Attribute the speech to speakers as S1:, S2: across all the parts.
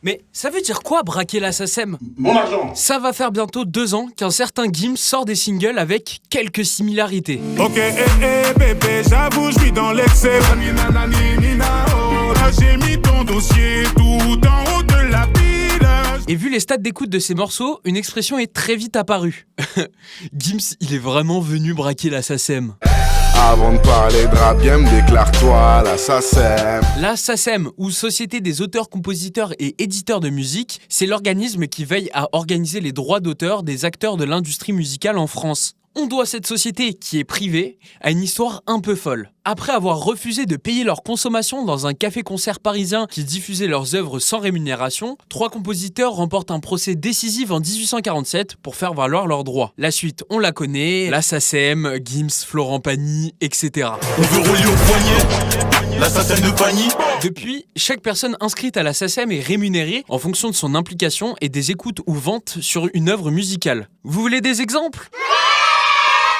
S1: Mais ça veut dire quoi braquer la SACEM?
S2: Mon argent.
S1: Ça va faire bientôt 2 ans qu'un certain Gims sort des singles avec quelques similarités.
S3: Ok, bébé, j'avoue, je suis dans l'excès. Là, j'ai mis ton dossier tout en haut de la pile.
S1: Et vu les stats d'écoute de ces morceaux, une expression est très vite apparue. Gims, il est vraiment venu braquer la SACEM.
S4: Avant de parler de rap game, déclare-toi la SACEM.
S1: La SACEM, ou Société des auteurs, compositeurs et éditeurs de musique, c'est l'organisme qui veille à organiser les droits d'auteur des acteurs de l'industrie musicale en France. On doit cette société, qui est privée, à une histoire un peu folle. Après avoir refusé de payer leur consommation dans un café-concert parisien qui diffusait leurs œuvres sans rémunération, 3 compositeurs remportent un procès décisif en 1847 pour faire valoir leurs droits. La suite, on la connaît, la SACEM, Gims, Florent Pagny, etc.
S5: On veut relier au poignet la SACEM de Pagny.
S1: Depuis, chaque personne inscrite à la SACEM est rémunérée en fonction de son implication et des écoutes ou ventes sur une œuvre musicale. Vous voulez des exemples ?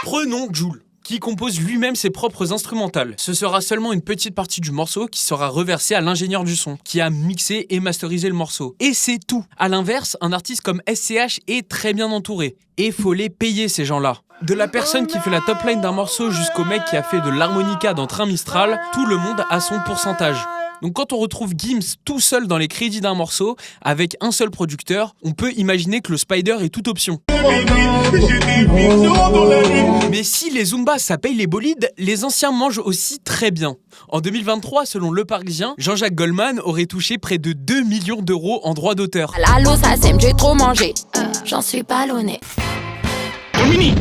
S1: Prenons Jul, qui compose lui-même ses propres instrumentales. Ce sera seulement une petite partie du morceau qui sera reversée à l'ingénieur du son, qui a mixé et masterisé le morceau. Et c'est tout. À l'inverse, un artiste comme SCH est très bien entouré. Et faut les payer, ces gens-là. De la personne qui fait la top line d'un morceau jusqu'au mec qui a fait de l'harmonica dans Train Mistral, tout le monde a son pourcentage. Donc quand on retrouve Gims tout seul dans les crédits d'un morceau, avec un seul producteur, on peut imaginer que le Spider est toute option. Mais si les Zumba ça paye les bolides, les anciens mangent aussi très bien. En 2023, selon Le Parisien, Jean-Jacques Goldman aurait touché près de 2 millions d'euros en droits d'auteur.
S6: Allô, SACEM, j'ai trop mangé. J'en suis pas l'honnête.
S2: Dominique.